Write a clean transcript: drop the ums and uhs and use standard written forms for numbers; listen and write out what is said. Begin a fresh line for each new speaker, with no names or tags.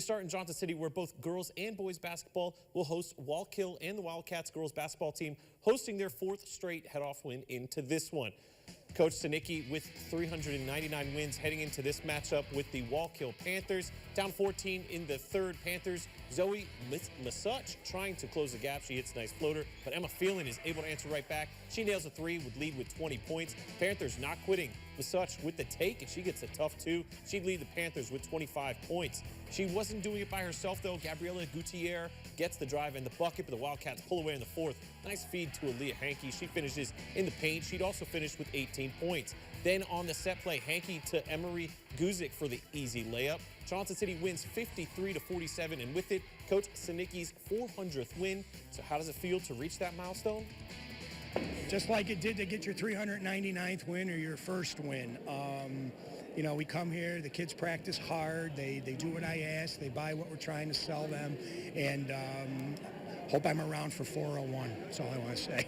Start in Johnson City, where both girls and boys basketball will host Wallkill and the Wildcats girls basketball team hosting their 4th straight head-off win into this one. Coach Sinicki with 399 wins heading into this matchup with the Wallkill Panthers. Down 14 in the third. Panthers, Zoe Masuch trying to close the gap. She hits a nice floater, but Emma Phelan is able to answer right back. She nails a 3, would lead with 20 points. Panthers not quitting. Masuch with the take, and she gets a tough 2. She'd lead the Panthers with 25 points. She wasn't doing it by herself, though. Gabriela Gutierrez gets the drive and the bucket, but the Wildcats pull away in the 4th. Nice feed to Aaliyah Hankey. She finishes in the paint. She'd also finished with 18 points. Then on the set play, Hankey to Emery Guzik for the easy layup. Johnson City wins 53-47, and with it, Coach Sinicki's 400th win. So how does it feel to reach that milestone?
Just like it did to get your 399th win or your first win. You know, we come here, the kids practice hard, they do what I ask, they buy what we're trying to sell them, and hope I'm around for 401. That's all I want to say.